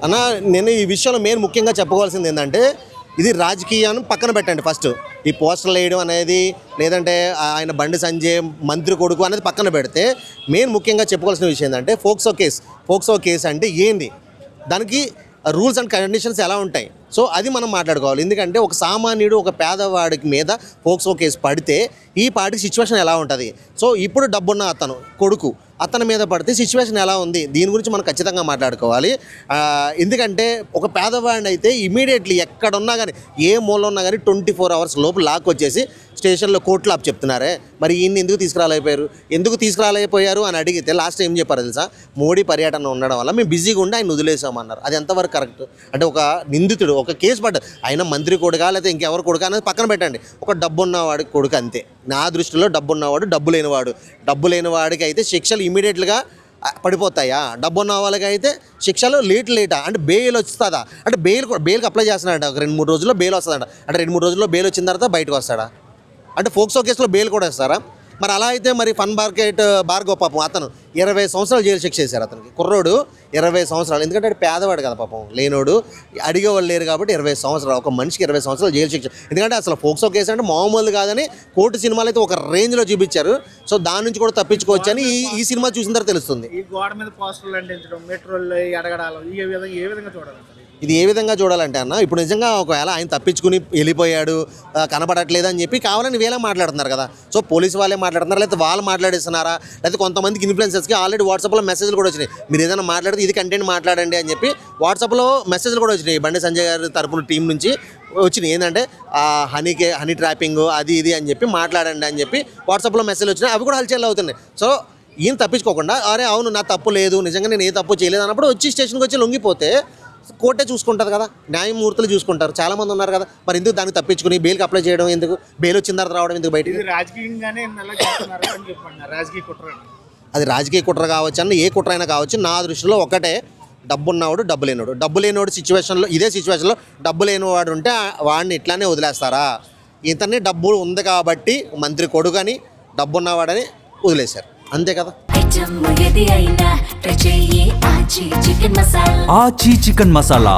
అన్న నేను ఈ విషయంలో మెయిన్ ముఖ్యంగా చెప్పుకోవాల్సింది ఏంటంటే ఇది రాజకీయాన్ని పక్కన పెట్టండి. ఫస్ట్ ఈ పోస్టర్లు వేయడం అనేది లేదంటే ఆయన బండి సంజయ్ మంత్రి కొడుకు అనేది పక్కన పెడితే మెయిన్ ముఖ్యంగా చెప్పుకోవాల్సిన విషయం ఏంటంటే ఫోక్సో కేసు అంటే ఏంది, దానికి రూల్స్ అండ్ కండిషన్స్ ఎలా ఉంటాయి, సో అది మనం మాట్లాడుకోవాలి. ఎందుకంటే ఒక సామాన్యుడు ఒక పేదవాడికి మీద ఫోక్సో కేసు పడితే ఈ పార్టీ సిచ్యువేషన్ ఎలా ఉంటుంది, సో ఇప్పుడు డబ్బున్న అతను కొడుకు అతని మీద పడితే సిచ్యువేషన్ ఎలా ఉంది, దీని గురించి మనం ఖచ్చితంగా మాట్లాడుకోవాలి. ఎందుకంటే ఒక పేదవాడిని అయితే ఇమీడియట్లీ ఎక్కడున్నా కానీ ఏ మూల ఉన్నా కానీ 24 hours లోపు లాక్కొచ్చేసి స్టేషన్లో కోర్టులో ఆపు చెప్తున్నారే. మరి ఈయన్ని ఎందుకు తీసుకురాలేకపోయారు అని అడిగితే లాస్ట్ ఏం చెప్పారు తెలుసా, మోడీ పర్యటన ఉండడం వల్ల మేము బిజీగా ఉండి ఆయన వదిలేసామన్నారు. అది ఎంతవరకు కరెక్ట్? అంటే ఒక నిందితుడు ఒక కేసు పడ్డది, ఆయన మంత్రి కొడుకా లేకపోతే ఇంకెవరు కొడుకా అనేది పక్కన పెట్టండి, ఒక డబ్బున్నవాడి కొడుకు అంతే. నా దృష్టిలో డబ్బున్నవాడు డబ్బు లేనివాడికి అయితే శిక్షలు ఇమీడియట్గా పడిపోతాయా, డబ్బు ఉన్న వాళ్ళకి అయితే శిక్షలు లేటా అంటే బెయిల్ వస్తుందా, అంటే బెయిల్కి అప్లై చేస్తున్నాడట, ఒక 2-3 రోజుల్లో బెయిల్ వస్తుందట, అంటే 2-3 రోజుల్లో బెయిల్ వచ్చిన తర్వాత బయటకు వస్తాడా, అంటే ఫోక్సో కేసులో బెయిల్ కూడా ఇస్తారా? మరి అలా అయితే మరి ఫన్ మార్కెట్ భార్గవ్ పాపం అతను 20 సంవత్సరాలు జైలు శిక్ష చేశారు. అతనికి కుర్రోడు 20 సంవత్సరాలు, ఎందుకంటే పేదవాడు కదా పాపం, లేనోడు, అడిగేవాళ్ళు లేరు కాబట్టి 20 సంవత్సరాలు, ఒక మనిషికి 20 సంవత్సరాలు జైలు శిక్ష. ఎందుకంటే అసలు ఫోక్సో కేసు అంటే మామూలు కాదని కోర్టు సినిమాలు అయితే ఒక రేంజ్లో చూపించారు. సో దాని నుంచి కూడా తప్పించుకోవచ్చు అని ఈ సినిమా చూసిన తర్వాత తెలుస్తుంది. ఈ గోడ మీద పోస్టర్లు అంటించడం, మెట్రోలు అడగడాలు, ఏ విధంగా చూడాలి? ఇది ఏ విధంగా చూడాలంటే అన్న, ఇప్పుడు నిజంగా ఒకవేళ ఆయన తప్పించుకుని వెళ్ళిపోయాడు, కనపడట్లేదు అని చెప్పి కావాలని వీళ్ళే మాట్లాడుతున్నారు కదా. సో పోలీసు వాళ్ళే మాట్లాడుతున్నారు, లేకపోతే వాళ్ళు మాట్లాడిస్తున్నారా, లేకపోతే కొంతమందికి ఇన్ఫ్లుయెన్సర్స్కి ఆల్రెడీ వాట్సాప్లో మెసేజ్లు కూడా వచ్చినాయి, మీరు ఏదైనా మాట్లాడితే ఇది కంటెంట్ మాట్లాడండి అని చెప్పి వాట్సాప్లో మెసేజ్లు కూడా వచ్చినాయి. బండి సంజయ్ గారి తరపున టీం నుంచి వచ్చినాయి, ఏంటంటే హనీ ట్రాపింగ్ అది ఇది అని చెప్పి మాట్లాడండి అని చెప్పి వాట్సాప్లో మెసేజ్లు వచ్చినాయి. అవి కూడా హల్చల్ అవుతున్నాయి. సో ఈయన తప్పించుకోకుండా అరే అవును నా తప్పు లేదు, నిజంగా నేను ఏ తప్పు చేయలేదు అన్నప్పుడు వచ్చి స్టేషన్కి వచ్చి లొంగిపోతే కోర్టే చూసుకుంటుంది కదా, న్యాయమూర్తులు చూసుకుంటారు, చాలామంది ఉన్నారు కదా. మరి ఎందుకు దాన్ని తప్పించుకుని బెయిల్కి అప్లై చేయడం ఎందుకు, బెయిల్ వచ్చిన తర్వాత రావడం ఎందుకు బయటికి? రాజకీయంగానే రాజకీయ కుట్ర, అది రాజకీయ కుట్ర కావచ్చు అన్న, ఏ కుట్ర అయినా కావచ్చు. నా దృష్టిలో ఒకటే, డబ్బున్నవాడు డబ్బు లేనివాడు సిచ్యువేషన్లో, ఇదే సిచ్యువేషన్లో డబ్బు లేనివాడు ఉంటే వాడిని ఇట్లానే వదిలేస్తారా? ఇతన్ని డబ్బు ఉంది కాబట్టి మంత్రి కొడుకని డబ్బున్నవాడని వదిలేశారు, అంతే కదా. ఆచి చికెన్ మసాలా